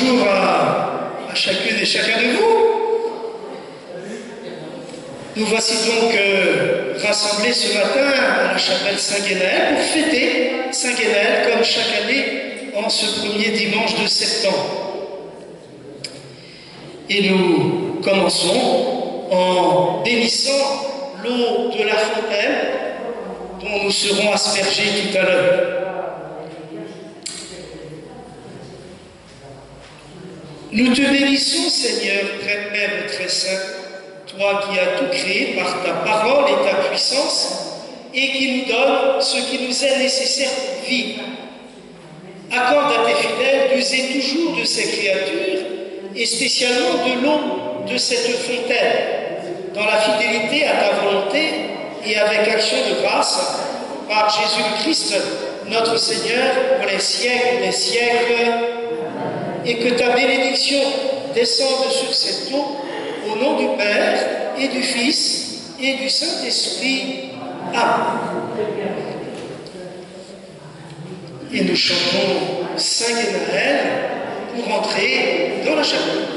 bonjour à chacune et chacun de vous. Nous voici donc rassemblés ce matin à la chapelle Saint-Guénaël pour fêter Saint-Guénaël comme chaque année en ce premier dimanche de septembre. Et nous commençons en bénissant l'eau de la fontaine dont nous serons aspergés tout à l'heure. Nous te bénissons, Seigneur, très Père très saint, toi qui as tout créé par ta parole et ta puissance, et qui nous donne ce qui nous est nécessaire pour vivre. Accorde à tes fidèles d'user toujours de ces créatures, et spécialement de l'eau de cette fontaine, dans la fidélité à ta volonté et avec action de grâce, par Jésus-Christ, notre Seigneur, pour les siècles des siècles. Et que ta bénédiction descende sur cette eau, au nom du Père, et du Fils, et du Saint-Esprit. Amen. Et nous chantons Saint-Guénaël pour entrer dans la chapelle.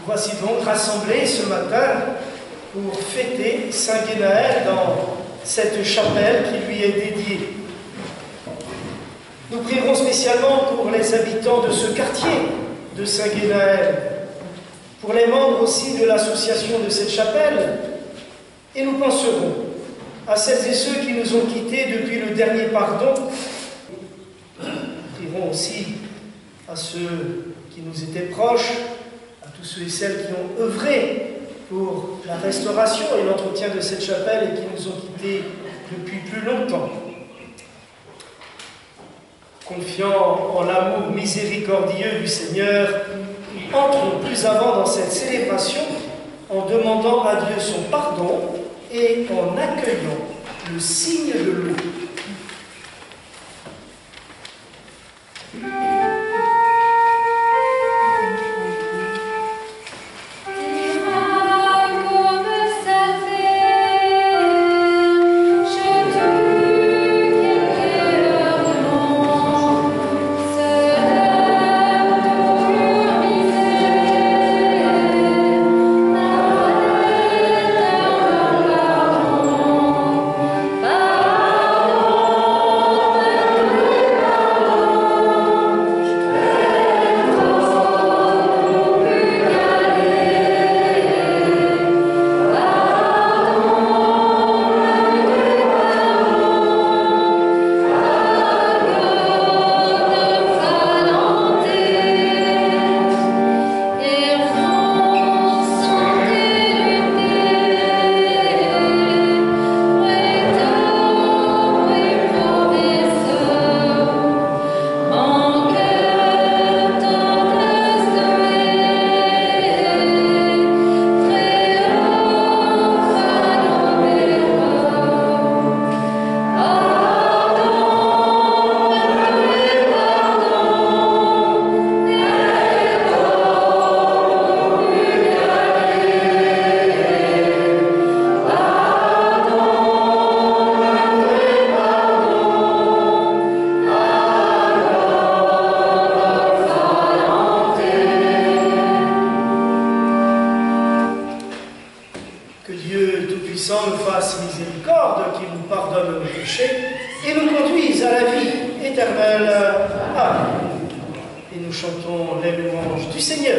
Voici donc rassemblés ce matin pour fêter Saint-Guénaël dans cette chapelle qui lui est dédiée. Nous prierons spécialement pour les habitants de ce quartier de Saint-Guénaël, pour les membres aussi de l'association de cette chapelle, et nous penserons à celles et ceux qui nous ont quittés depuis le dernier pardon. Nous prierons aussi à ceux qui nous étaient proches, à tous ceux et celles qui ont œuvré pour la restauration et l'entretien de cette chapelle et qui nous ont quittés depuis plus longtemps. Confiant en l'amour miséricordieux du Seigneur, entrons plus avant dans cette célébration en demandant à Dieu son pardon et en accueillant le signe de l'eau. Tout-Puissant nous fasse miséricorde, qu'il nous pardonne nos péchés et nous conduise à la vie éternelle. Amen. Et nous chantons les louanges du Seigneur.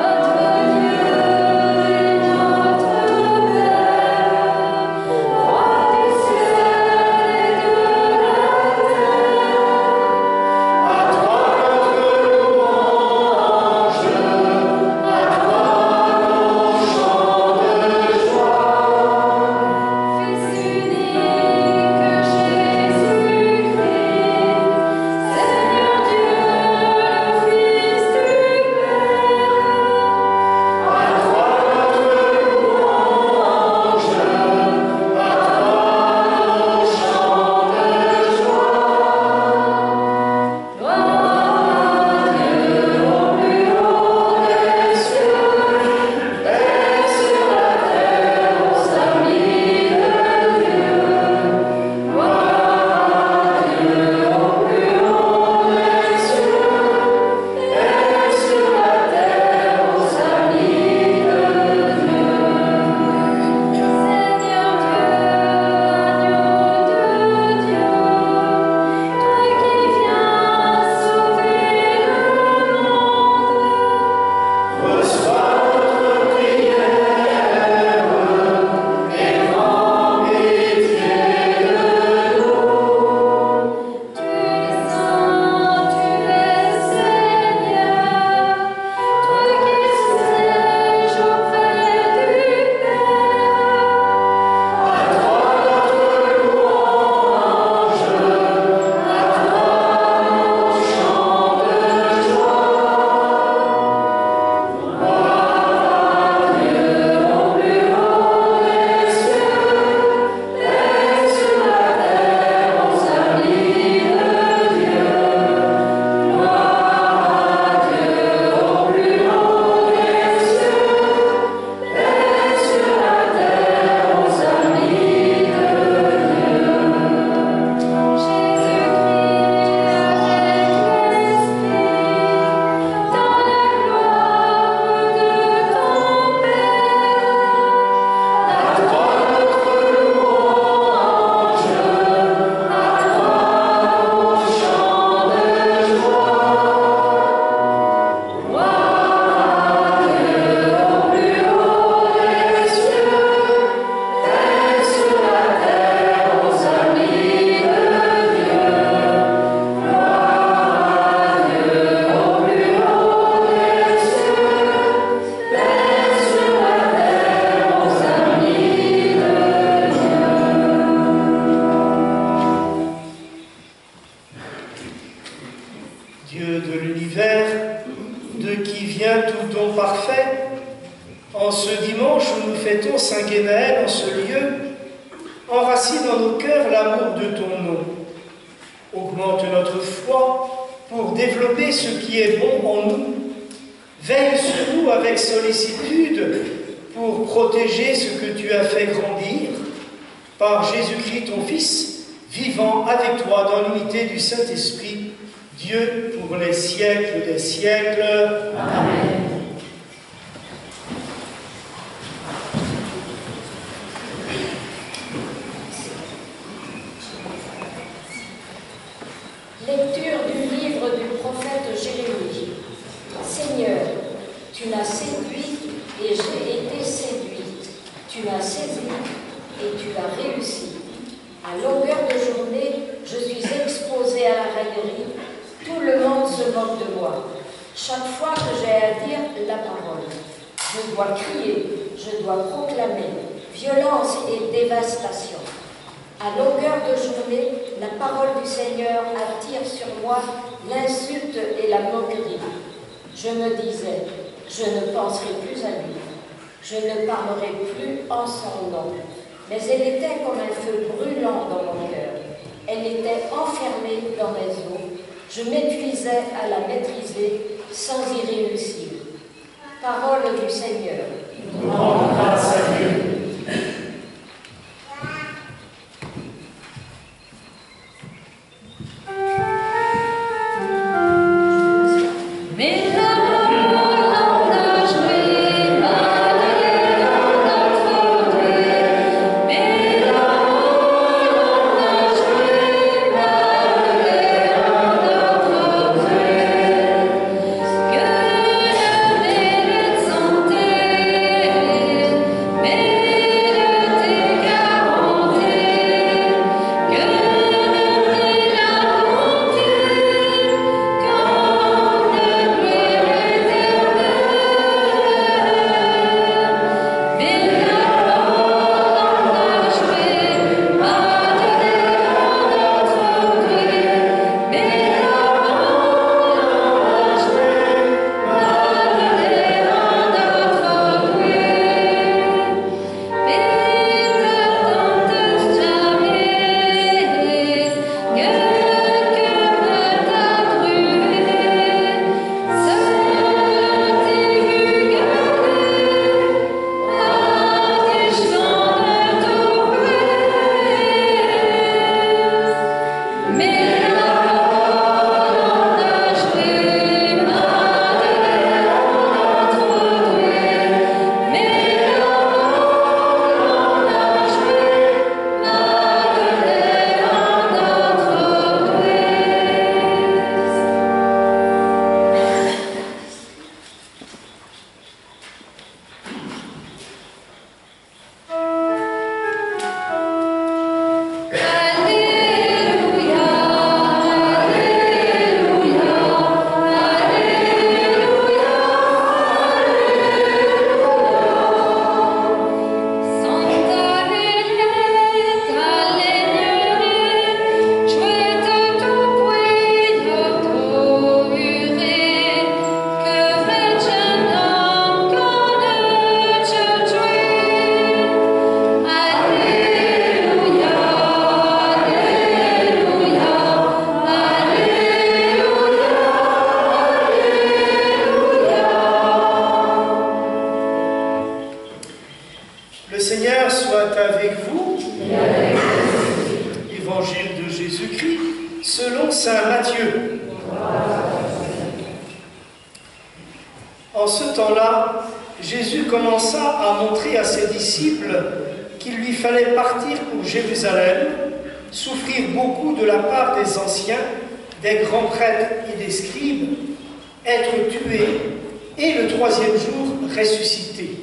Notre Dieu En ce dimanche où nous fêtons Saint Guénaël, en ce lieu, enracine dans nos cœurs l'amour de ton nom. Augmente notre foi pour développer ce qui est bon en nous. Veille sur nous avec sollicitude pour protéger ce que tu as fait grandir. Par Jésus-Christ, ton Fils, vivant avec toi dans l'unité du Saint-Esprit, Dieu pour les siècles des siècles. Amen. Lecture du livre du prophète Jérémie. Seigneur, tu m'as séduit et j'ai été séduite. Tu m'as saisi et tu as réussi. À longueur de journée, je suis exposée à la raillerie. Tout le monde se moque de moi. Chaque fois que j'ai à dire la parole, je dois crier, je dois proclamer violence et dévastation. À longueur de journée, la parole du Seigneur attire sur moi l'insulte et la moquerie. Je me disais, je ne penserai plus à lui, je ne parlerai plus en son nom. Mais elle était comme un feu brûlant dans mon cœur. Elle était enfermée dans mes os. Je m'épuisais à la maîtriser sans y réussir. Parole du Seigneur. Rends grâce à Dieu. En ce temps-là, Jésus commença à montrer à ses disciples qu'il lui fallait partir pour Jérusalem, souffrir beaucoup de la part des anciens, des grands prêtres et des scribes, être tué et le troisième jour ressuscité.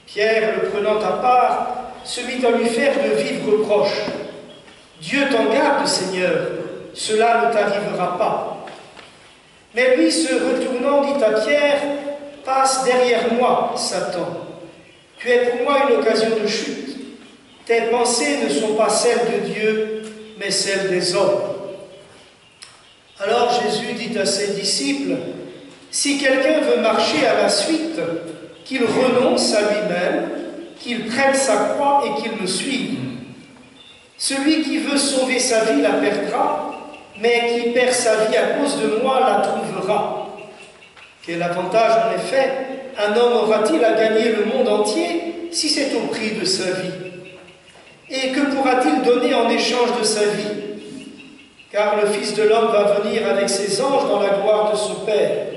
Pierre, le prenant à part, se mit à lui faire de vives reproches. « Dieu t'en garde, Seigneur, cela ne t'arrivera pas. » Mais lui, se retournant, dit à Pierre, « Passe derrière moi, Satan. Tu es pour moi une occasion de chute. Tes pensées ne sont pas celles de Dieu, mais celles des hommes. » Alors Jésus dit à ses disciples, « Si quelqu'un veut marcher à ma suite, qu'il renonce à lui-même, qu'il prenne sa croix et qu'il me suive. Celui qui veut sauver sa vie la perdra, mais qui perd sa vie à cause de moi la trouvera. Quel avantage, en effet, un homme aura-t-il à gagner le monde entier si c'est au prix de sa vie? Et que pourra-t-il donner en échange de sa vie? Car le Fils de l'homme va venir avec ses anges dans la gloire de son Père.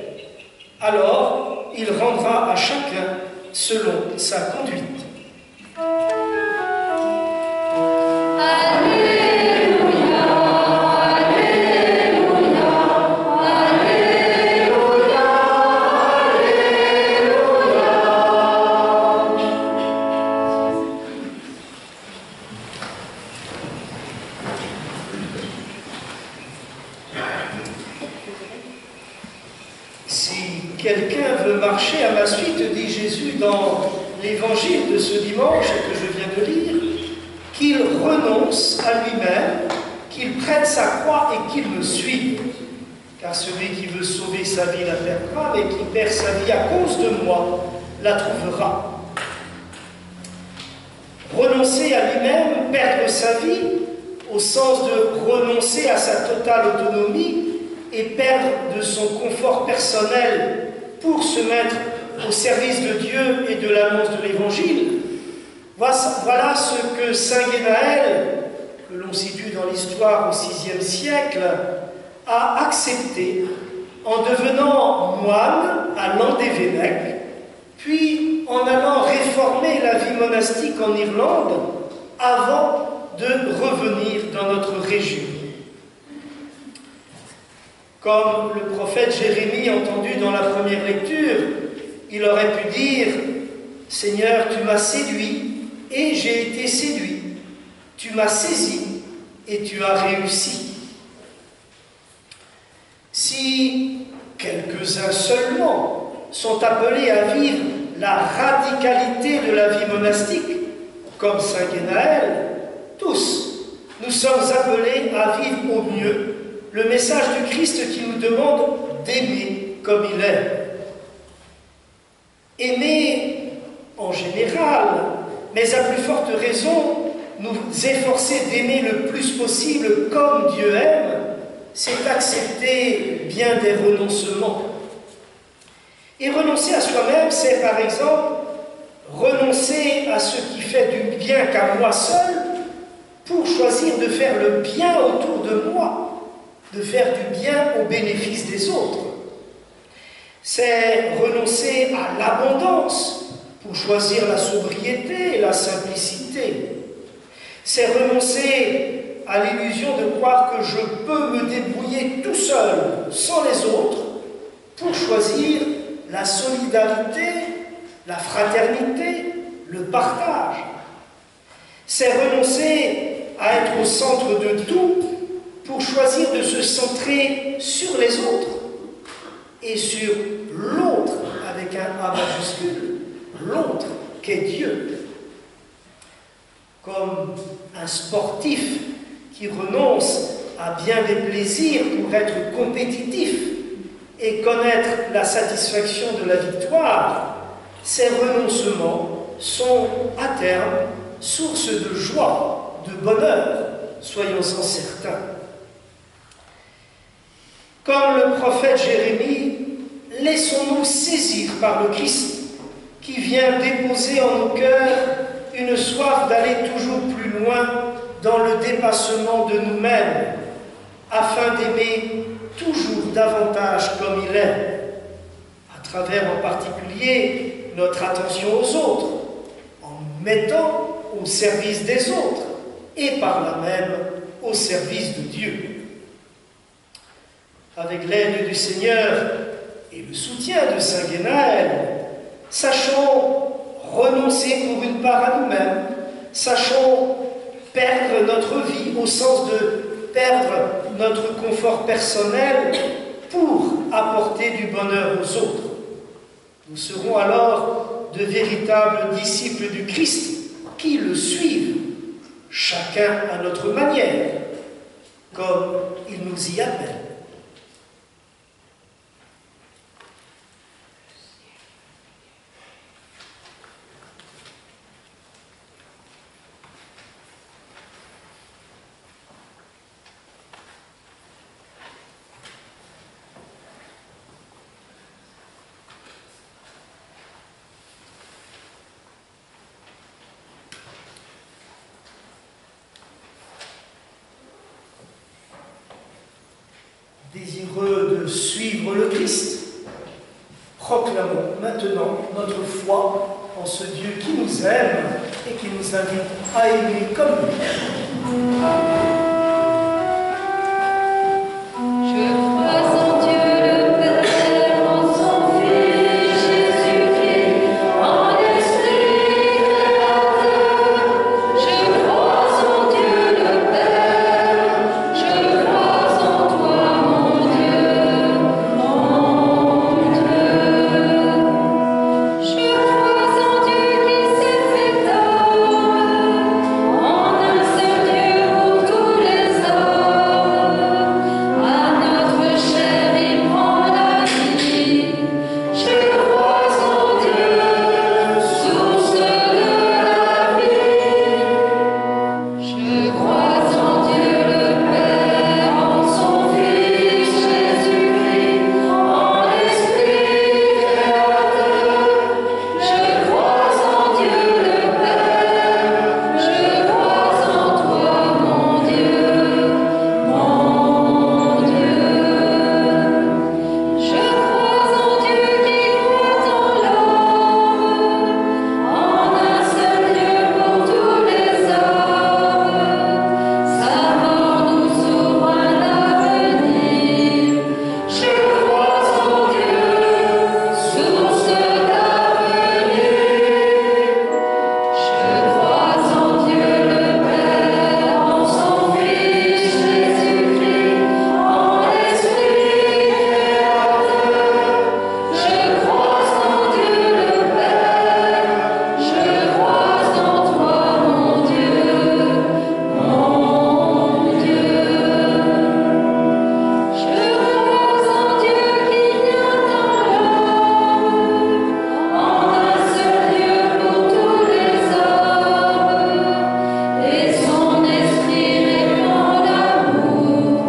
Alors, il rendra à chacun selon sa conduite. Quelqu'un veut marcher à ma suite, dit Jésus dans l'évangile de ce dimanche que je viens de lire, qu'il renonce à lui-même, qu'il prenne sa croix et qu'il me suive. Car celui qui veut sauver sa vie la perdra, mais qui perd sa vie à cause de moi la trouvera. Renoncer à lui-même, perdre sa vie, au sens de renoncer à sa totale autonomie et perdre de son confort personnel pour se mettre au service de Dieu et de l'annonce de l'Évangile. Voilà ce que Saint Guénaël, que l'on situe dans l'histoire au VIe siècle, a accepté en devenant moine à Landévennec, puis en allant réformer la vie monastique en Irlande avant de revenir dans notre région. Comme le prophète Jérémie entendu dans la première lecture, il aurait pu dire « Seigneur, tu m'as séduit et j'ai été séduit. Tu m'as saisi et tu as réussi. » Si quelques-uns seulement sont appelés à vivre la radicalité de la vie monastique, comme Saint Guénaël, tous, nous sommes appelés à vivre au mieux le message du Christ qui nous demande d'aimer comme il est. Aimer en général, mais à plus forte raison, nous efforcer d'aimer le plus possible comme Dieu aime, c'est accepter bien des renoncements. Et renoncer à soi-même, c'est par exemple renoncer à ce qui fait du bien qu'à moi seul pour choisir de faire le bien autour de moi, de faire du bien au bénéfice des autres. C'est renoncer à l'abondance pour choisir la sobriété et la simplicité. C'est renoncer à l'illusion de croire que je peux me débrouiller tout seul, sans les autres, pour choisir la solidarité, la fraternité, le partage. C'est renoncer à être au centre de tout pour choisir de se centrer sur les autres et sur l'autre avec un A majuscule, l'autre qu'est Dieu. Comme un sportif qui renonce à bien des plaisirs pour être compétitif et connaître la satisfaction de la victoire, ces renoncements sont à terme source de joie, de bonheur, soyons-en certains. Comme le prophète Jérémie, laissons-nous saisir par le Christ qui vient déposer en nos cœurs une soif d'aller toujours plus loin dans le dépassement de nous-mêmes, afin d'aimer toujours davantage comme il est, à travers en particulier notre attention aux autres, en nous mettant au service des autres et par là même au service de Dieu. Avec l'aide du Seigneur et le soutien de Saint Guénaël, sachons renoncer pour une part à nous-mêmes, sachons perdre notre vie au sens de perdre notre confort personnel pour apporter du bonheur aux autres. Nous serons alors de véritables disciples du Christ qui le suivent, chacun à notre manière, comme il nous y appelle. désireux de suivre le Christ, proclamons maintenant notre foi en ce Dieu qui nous aime et qui nous invite à aimer comme lui. Je crois en Dieu le Père, en son Fils Jésus-Christ, en l'Esprit créateur. Je crois en Dieu le Père, je crois en toi, mon Dieu, mon Dieu. Je crois en Dieu qui s'est fait homme, en un seul Dieu pour tous les hommes. À notre chair il prend la vie. Je crois en Dieu, source de la vie. Je crois en Dieu le Père, en son Fils Jésus-Christ, en l'Esprit créateur. Je crois en Dieu le Père, je crois en toi, mon Dieu, mon Dieu. Je crois en Dieu qui croit en l'homme, en un seul Dieu pour tous les hommes. Sa mort nous ouvre un avenir. Je crois en Dieu, source d'avenir. Je crois en Dieu le Père, en son Fils Jésus-Christ, en l'Esprit créateur. Je crois en Dieu le Père, je crois en toi, mon Dieu, mon Dieu. Je crois en Dieu qui vient dans l'homme, en un seul Dieu pour tous les hommes, et son esprit répand l'amour.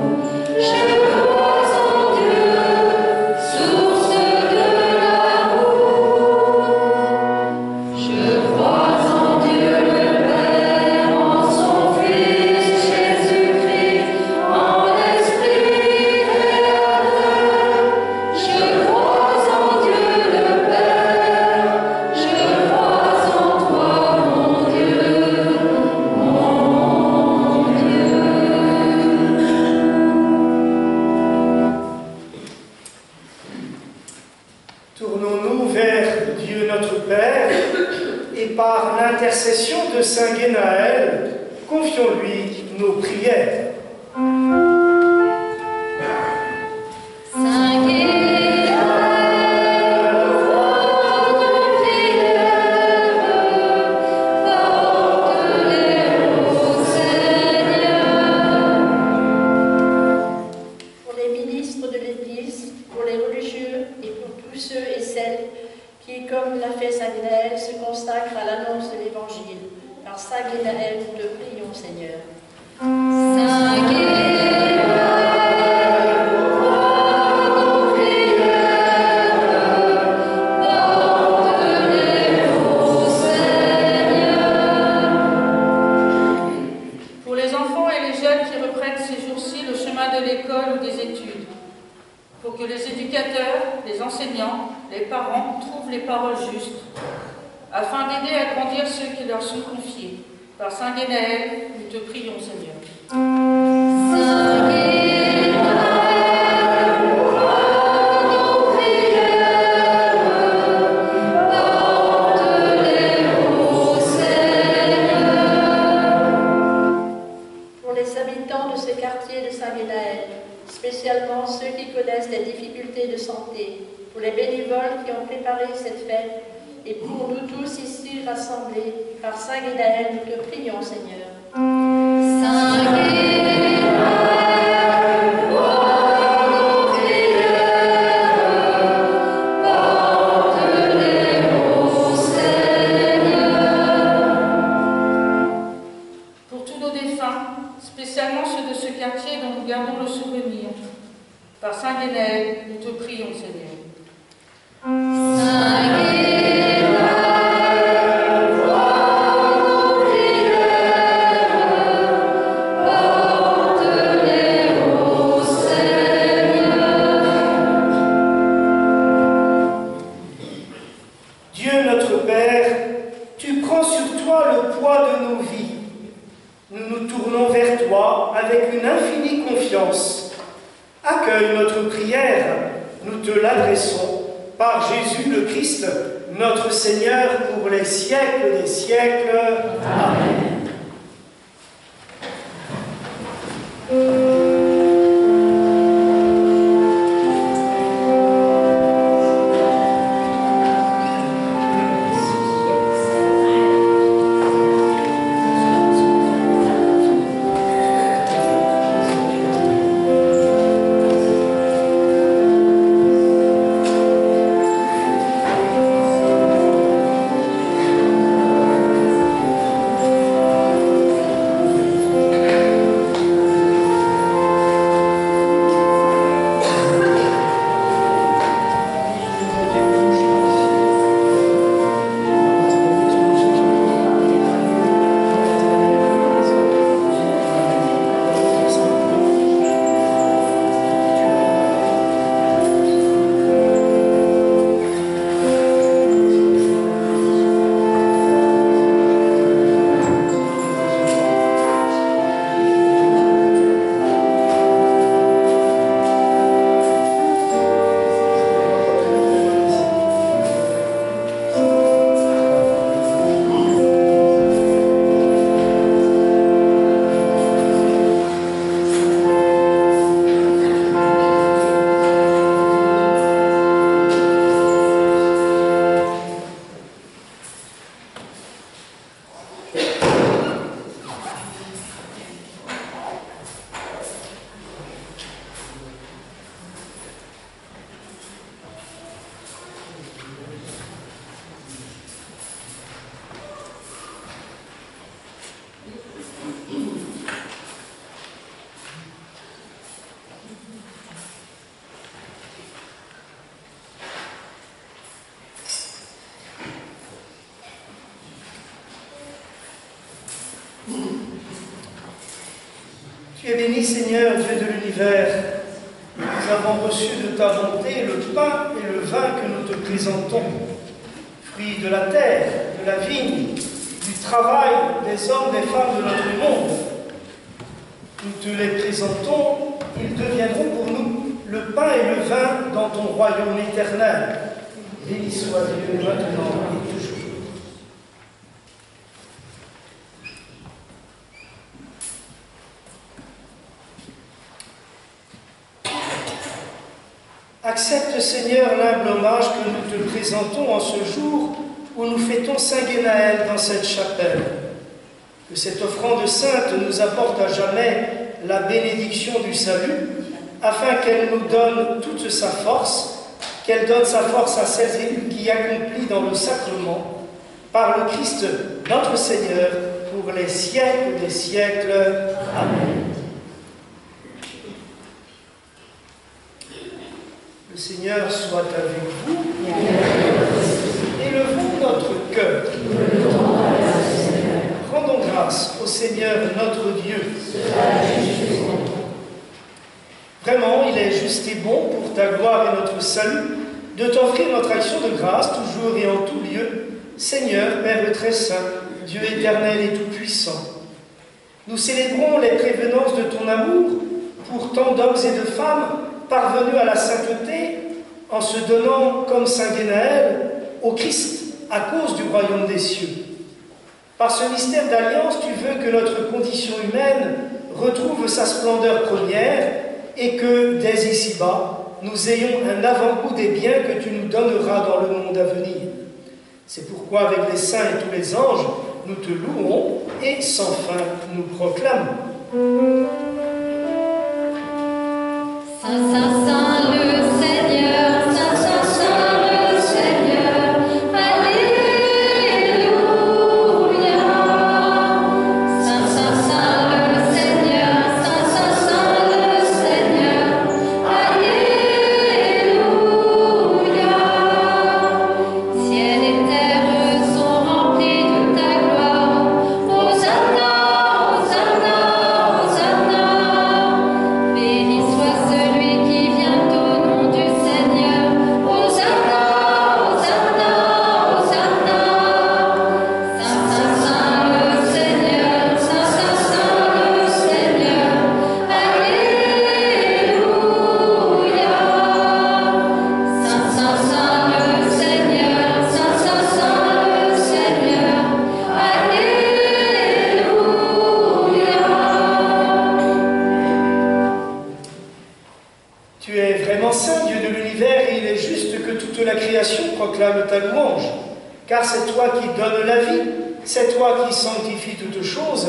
Je crois en Dieu, source de l'amour. Je crois en Dieu le Père, en son Fils Jésus-Christ, en l'Esprit créateur. Je crois en Dieu le Père, je crois en toi, mon Dieu, mon Dieu. Tournons-nous vers Dieu notre Père et par l'intercession de Saint Guénaël, confions-lui nos prières. Saint Guénaël, porte-les au Seigneur. Pour les ministres de l'Église, pour les religieux et pour tous ceux et celles qui, comme l'a fait Saint Guénaël, se consacrent à l'annonce de l'Évangile. Par Saint Guénaël, nous te prions, Seigneur. Saint Guénaël, nos prières, porte-les au Seigneur. Pour les enfants et les jeunes qui reprennent ces jours-ci le chemin de l'école ou des études, pour que les éducateurs, les enseignants, les parents trouvent les paroles justes, afin d'aider à grandir ceux qui leur sont confiés. Par Saint Guénaël, nous te prions, Seigneur. Saint Guénaël, nos prières, porte-les au Seigneur. Pour les habitants de ce quartier de Saint Guénaël, spécialement ceux qui connaissent des difficultés de santé, pour les bénévoles qui ont préparé cette fête, et pour nous tous ici rassemblés, par Saint Guénaël, nous te prions, Seigneur. Saint Guénaël, nos prières, porte-les au Seigneur. Pour tous nos défunts, spécialement ceux de ce quartier dont nous gardons le souvenir, par Saint Guénaël, nous te prions, Seigneur. Saint Guénaël, nos prières, avec une infinie confiance. Accueille notre prière, nous te l'adressons, par Jésus le Christ, notre Seigneur, pour les siècles des siècles. Amen. Tu es béni, Seigneur, Dieu de l'univers. Nous avons reçu de ta bonté le pain et le vin que nous te présentons, fruits de la terre, de la vigne, du travail des hommes, des femmes de notre monde. Nous te les présentons, ils deviendront pour nous le pain et le vin dans ton royaume éternel. Béni soit Dieu maintenant et toujours. Accepte, Seigneur, l'humble hommage que nous te présentons en ce jour où nous fêtons Saint Guénaël dans cette chapelle. Que cette offrande sainte nous apporte à jamais la bénédiction du salut, afin qu'elle nous donne toute sa force, qu'elle donne sa force à celles qui accomplissent dans le sacrement, par le Christ notre Seigneur, pour les siècles des siècles. Amen. Le Seigneur soit avec vous. Élevons notre cœur. Rendons grâce au Seigneur notre Dieu. Vraiment, il est juste et bon pour ta gloire et notre salut de t'offrir notre action de grâce toujours et en tout lieu. Seigneur, Père très saint, Dieu éternel et tout-puissant, nous célébrons les prévenances de ton amour pour tant d'hommes et de femmes parvenus à la sainteté en se donnant comme Saint Guénaël au Christ à cause du royaume des cieux. Par ce mystère d'alliance, tu veux que notre condition humaine retrouve sa splendeur première et que, dès ici-bas, nous ayons un avant-goût des biens que tu nous donneras dans le monde à venir. C'est pourquoi, avec les saints et tous les anges, nous te louons et sans fin nous proclamons. Saint, Saint, Saint le Seigneur, Saint, Saint, Saint le Seigneur, Alléluia. Saint, Saint, Saint le Seigneur, Saint, Saint, Saint le Seigneur, Alléluia. Ciel et terre sont remplis de ta gloire. Hosanna, Hosanna, Hosanna. Béni soit celui qui car c'est toi qui donnes la vie, c'est toi qui sanctifies toutes choses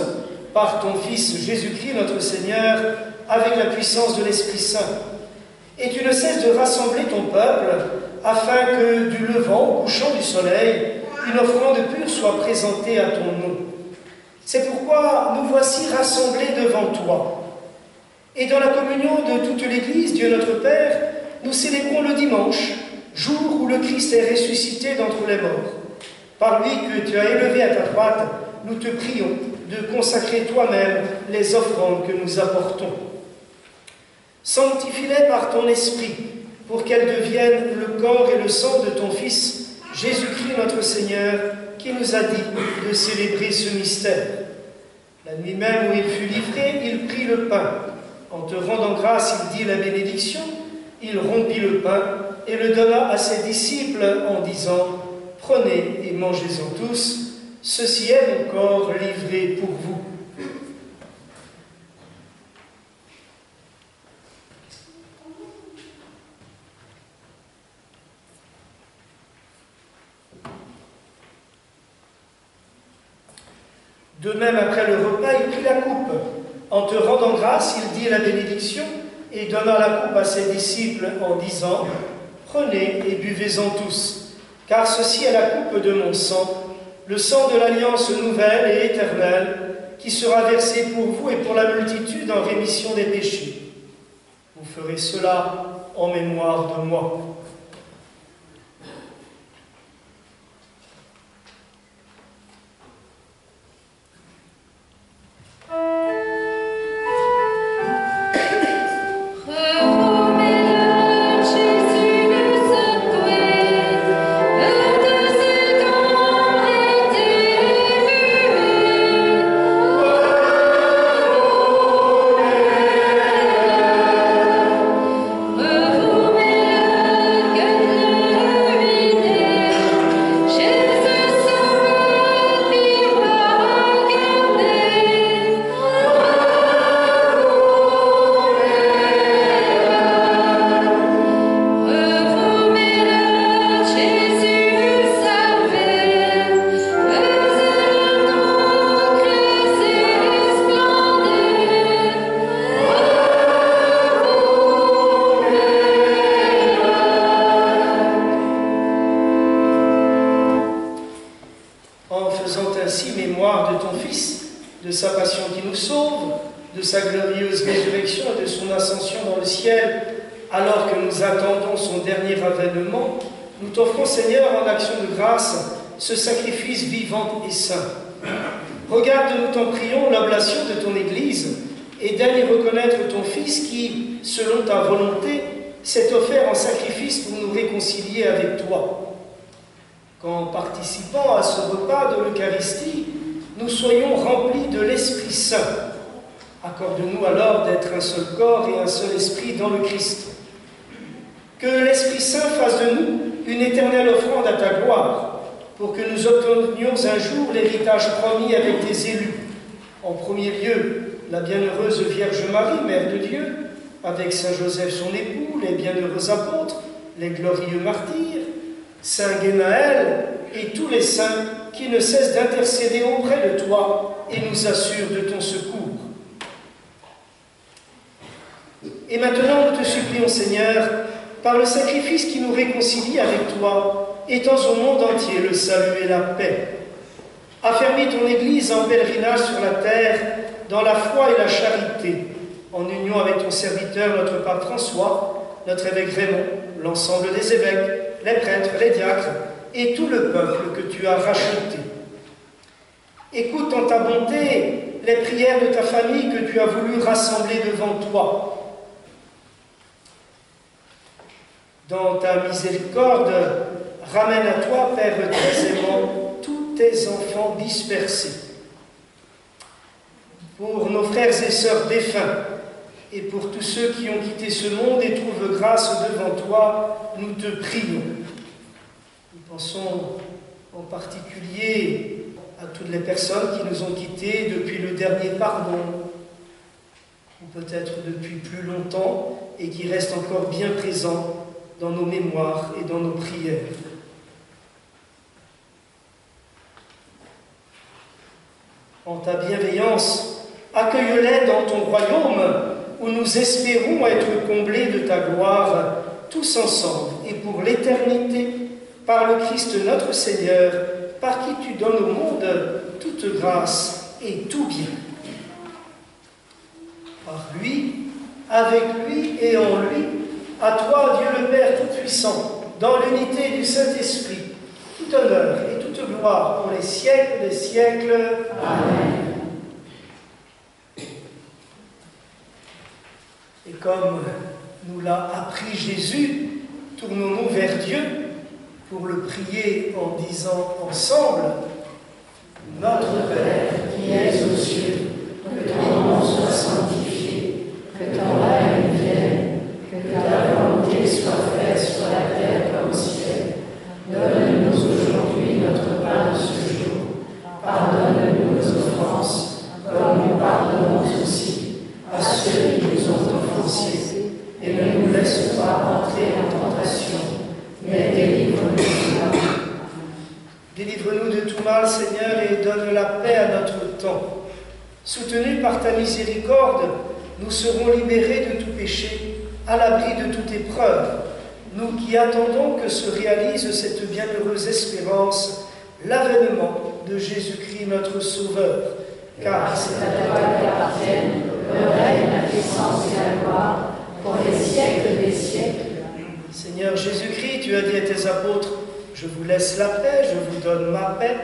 par ton Fils Jésus-Christ notre Seigneur, avec la puissance de l'Esprit Saint. Et tu ne cesses de rassembler ton peuple, afin que du levant au couchant du soleil, une offrande pure soit présentée à ton nom. C'est pourquoi nous voici rassemblés devant toi. Et dans la communion de toute l'Église, Dieu notre Père, nous célébrons le dimanche, jour où le Christ est ressuscité d'entre les morts. Par lui que tu as élevé à ta droite, nous te prions de consacrer toi-même les offrandes que nous apportons. Sanctifie-les par ton esprit, pour qu'elles deviennent le corps et le sang de ton Fils, Jésus-Christ notre Seigneur, qui nous a dit de célébrer ce mystère. La nuit même où il fut livré, il prit le pain. En te rendant grâce, il dit la bénédiction. Il rompit le pain et le donna à ses disciples en disant « Prenez et mangez-en tous, ceci est mon corps livré pour vous. » De même, après le repas, il prit la coupe. En te rendant grâce, il dit la bénédiction et donna la coupe à ses disciples en disant « Prenez et buvez-en tous, car ceci est la coupe de mon sang, le sang de l'alliance nouvelle et éternelle, qui sera versé pour vous et pour la multitude en rémission des péchés. Vous ferez cela en mémoire de moi. » De sa passion qui nous sauve, de sa glorieuse résurrection et de son ascension dans le ciel, alors que nous attendons son dernier avènement, nous t'offrons, Seigneur, en action de grâce, ce sacrifice vivant et saint. Regarde, nous t'en prions, l'oblation de ton Église, et daigne reconnaître ton Fils qui, selon ta volonté, s'est offert en sacrifice pour nous réconcilier avec toi. Qu'en participant à ce repas de l'Eucharistie, nous soyons remplis de l'Esprit Saint. Accorde-nous alors d'être un seul corps et un seul esprit dans le Christ. Que l'Esprit Saint fasse de nous une éternelle offrande à ta gloire, pour que nous obtenions un jour l'héritage promis avec tes élus. En premier lieu, la bienheureuse Vierge Marie, Mère de Dieu, avec Saint Joseph son époux, les bienheureux apôtres, les glorieux martyrs, Saint Guénaël et tous les saints qui ne cessent d'intercéder auprès de toi et nous assurent de ton secours. Et maintenant, nous te supplions, Seigneur, par le sacrifice qui nous réconcilie avec toi, étends au monde entier le salut et la paix. Affermis ton Église en pèlerinage sur la terre, dans la foi et la charité, en union avec ton serviteur, notre pape François, notre évêque Raymond, l'ensemble des évêques, les prêtres, les diacres, et tout le peuple que tu as racheté. Écoute en ta bonté les prières de ta famille que tu as voulu rassembler devant toi. Dans ta miséricorde, ramène à toi, Père très aimant, tous tes enfants dispersés. Pour nos frères et sœurs défunts, et pour tous ceux qui ont quitté ce monde et trouvent grâce devant toi, nous te prions. Nous pensons en particulier à toutes les personnes qui nous ont quittés depuis le dernier pardon, ou peut-être depuis plus longtemps, et qui restent encore bien présents dans nos mémoires et dans nos prières. En ta bienveillance, accueille-les dans ton royaume, où nous espérons être comblés de ta gloire, tous ensemble et pour l'éternité, par le Christ notre Seigneur, par qui tu donnes au monde toute grâce et tout bien. Par lui, avec lui et en lui, à toi, Dieu le Père Tout-Puissant, dans l'unité du Saint-Esprit, tout honneur et toute gloire pour les siècles des siècles. Amen. Et comme nous l'a appris Jésus, tournons-nous vers Dieu pour le prier en disant ensemble: Notre Père qui es aux cieux, que ton nom soit sanctifié, que ton règne vienne, que ta volonté soit faite sur la terre comme au ciel. Donne-nous aujourd'hui notre pain de ce jour. Pardonne-nous nos offenses, comme nous pardonnons aussi à ceux qui nous ont offensés. Et ne nous laisse pas entrer en tentation, mais délivre-nous du mal. Délivre-nous de tout mal, Seigneur, et donne la paix à notre temps. Soutenus par ta miséricorde, nous serons libérés de tout péché, à l'abri de toute épreuve. Nous qui attendons que se réalise cette bienheureuse espérance, l'avènement de Jésus-Christ notre Sauveur. Car c'est à toi qu'appartiennent le règne, la puissance et la gloire, pour les siècles des siècles. Seigneur Jésus-Christ, tu as dit à tes apôtres: je vous laisse la paix, je vous donne ma paix.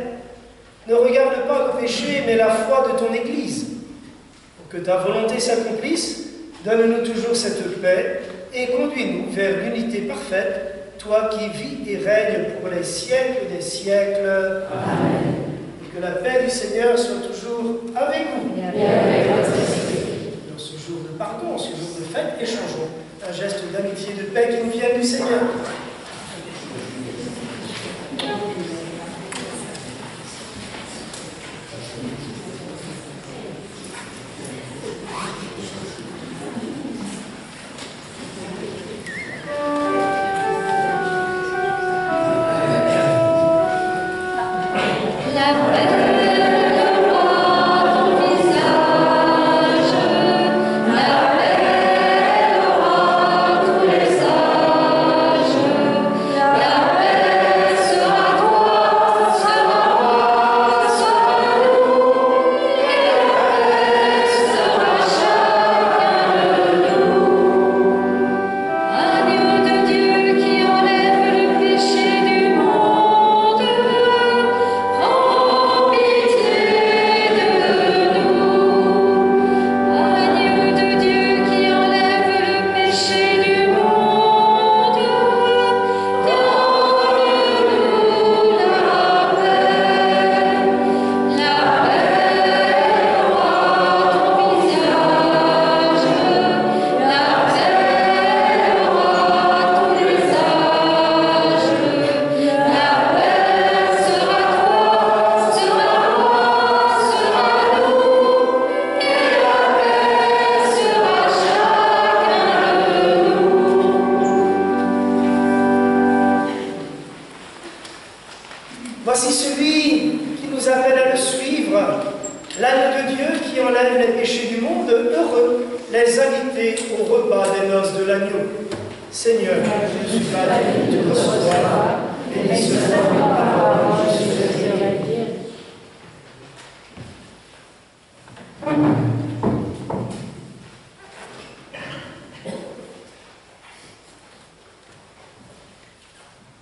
Ne regarde pas le péché, mais la foi de ton Église. Pour que ta volonté s'accomplisse, donne-nous toujours cette paix et conduis-nous vers l'unité parfaite, toi qui vis et règnes pour les siècles des siècles. Amen. Et que la paix du Seigneur soit toujours avec vous. Et avec votre esprit. Dans ce jour de pardon, ce jour de fête, échangeons un geste d'amitié et de paix qui nous vient du Seigneur. Voici celui qui nous appelle à le suivre, l'agneau de Dieu qui enlève les péchés du monde. Heureux les invités au repas des noces de l'agneau. Seigneur, je suis pas digne de te recevoir, bénis seulement mes paroles, je suis digne.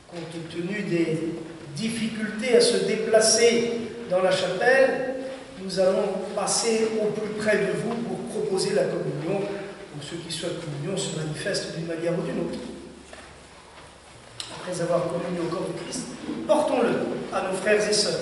Compte tenu des difficultés à se déplacer dans la chapelle, nous allons passer au plus près de vous pour proposer la communion. Donc ceux qui souhaitent communion se manifestent d'une manière ou d'une autre. Après avoir communié au corps du Christ, portons-le à nos frères et sœurs.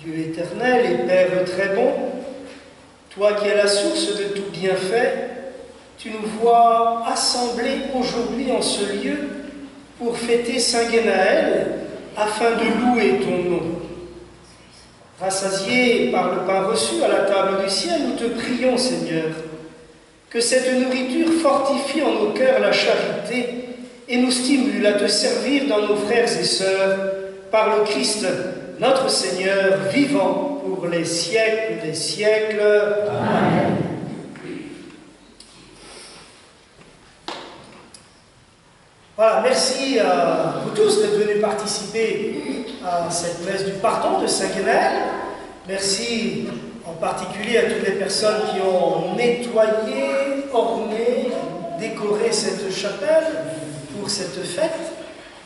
Dieu éternel et Père très bon, toi qui es la source de tout bienfait, tu nous vois assemblés aujourd'hui en ce lieu pour fêter Saint Guénaël afin de louer ton nom. Rassasiés par le pain reçu à la table du ciel, nous te prions, Seigneur, que cette nourriture fortifie en nos cœurs la charité et nous stimule à te servir dans nos frères et sœurs par le Christ, notre Seigneur, vivant pour les siècles des siècles. Amen. Voilà, merci à vous tous d'être venus participer à cette messe du pardon de Saint Guénaël. Merci en particulier à toutes les personnes qui ont nettoyé, orné, décoré cette chapelle pour cette fête.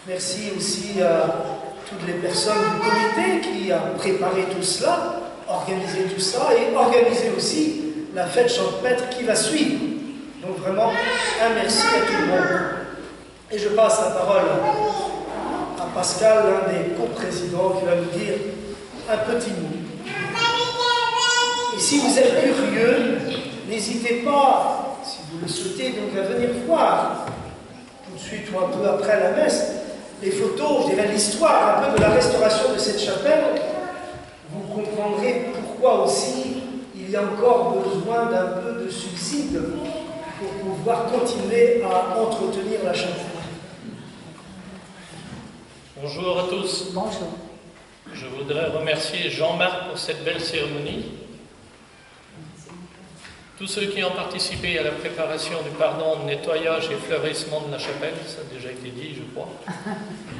Merci aussi à toutes les personnes du comité qui a préparé tout cela, organisé tout ça et organisé aussi la fête champêtre qui va suivre. Donc vraiment, un merci à tout le monde. Et je passe la parole à Pascal, l'un des co-présidents, qui va nous dire un petit mot. Et si vous êtes curieux, n'hésitez pas, si vous le souhaitez, donc à venir voir tout de suite ou un peu après la messe, les photos, je dirais l'histoire un peu de la restauration de cette chapelle. Vous comprendrez pourquoi aussi il y a encore besoin d'un peu de subside pour pouvoir continuer à entretenir la chapelle. Bonjour à tous. Bonjour. Je voudrais remercier Jean-Marc pour cette belle cérémonie. Tous ceux qui ont participé à la préparation du pardon, nettoyage et fleurissement de la chapelle, ça a déjà été dit, je crois.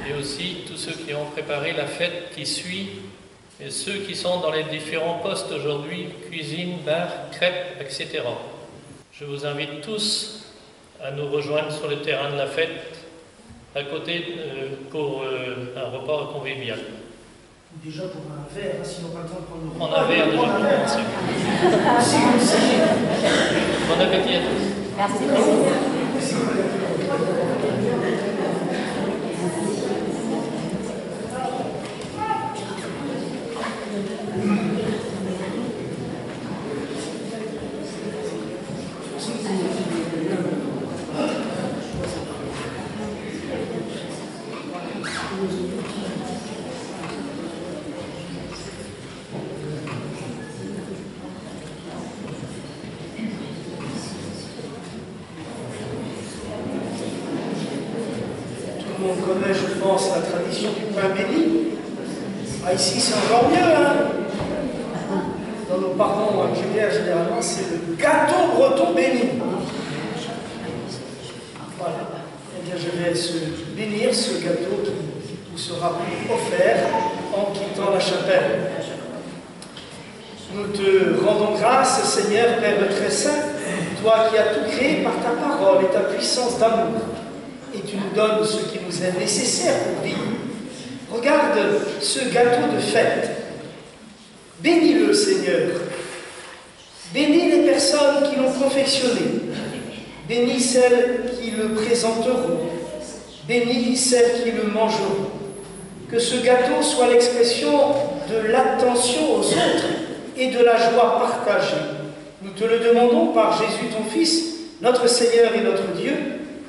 Et aussi tous ceux qui ont préparé la fête qui suit, et ceux qui sont dans les différents postes aujourd'hui, cuisine, bar, crêpes, etc. Je vous invite tous à nous rejoindre sur le terrain de la fête, à côté pour un repas convivial. Déjà pour un verre, hein, sinon pas le temps de prendre le repas. On a un verre déjà. Bon appétit à tous. Merci. On connaît, je pense, la tradition du pain béni. Ah, ici, c'est encore mieux. Hein, dans nos pardons algériens, généralement, c'est le gâteau breton béni. Voilà. Eh bien, je vais bénir ce gâteau qui vous sera offert en quittant la chapelle. Nous te rendons grâce, Seigneur, Père très saint, toi qui as tout créé par ta parole et ta puissance d'amour. Et tu nous donnes ce qui nous est nécessaire pour vivre. Regarde ce gâteau de fête. Bénis-le, Seigneur. Bénis les personnes qui l'ont confectionné. Bénis celles qui le présenteront. Bénis celles qui le mangeront. Que ce gâteau soit l'expression de l'attention aux autres et de la joie partagée. Nous te le demandons par Jésus, ton Fils, notre Seigneur et notre Dieu,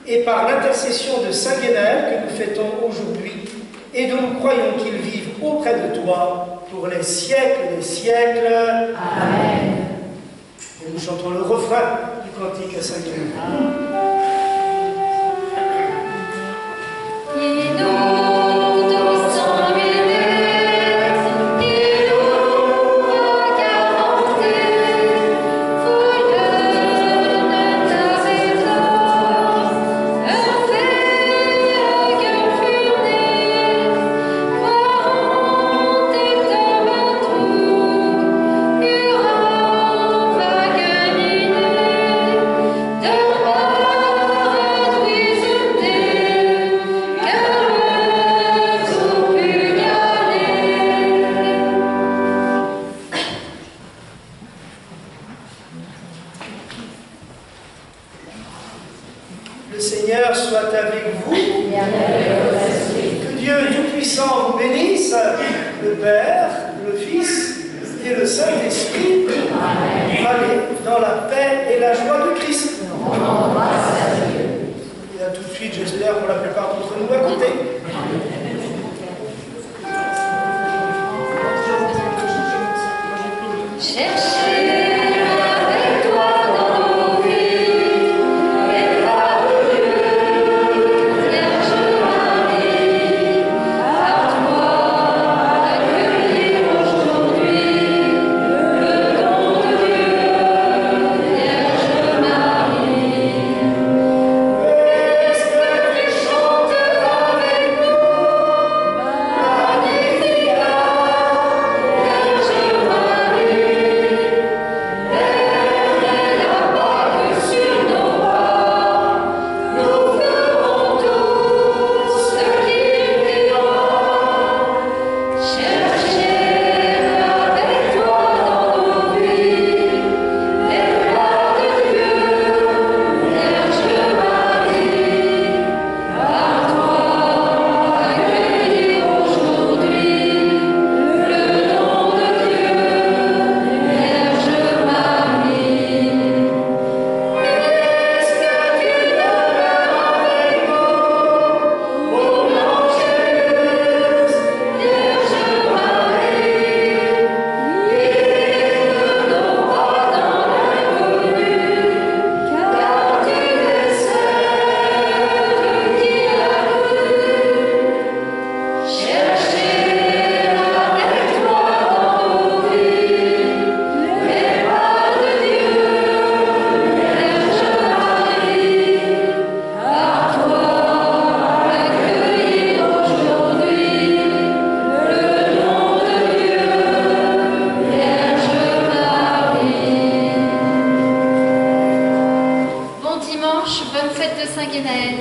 et par l'intercession de Saint Guénaël que nous fêtons aujourd'hui, et dont nous croyons qu'il vive auprès de toi pour les siècles des siècles. Amen. Et nous chantons le refrain du cantique à Saint Guénaël. Le Seigneur soit avec vous. Que Dieu Tout-Puissant vous bénisse, le Père, le Fils et le Saint-Esprit. Allez dans la paix et la joie de Christ. Et à tout de suite, j'espère, pour la plupart d'entre nous à côté. Cherchez avec toi dans nos vies, et par Dieu, Vierge Marie, par toi accueillir aujourd'hui le don de Dieu, Vierge Marie. Est-ce que tu chantes avec nous, Magnificat, Vierge Marie? Bonne fête de Saint-Guénaël.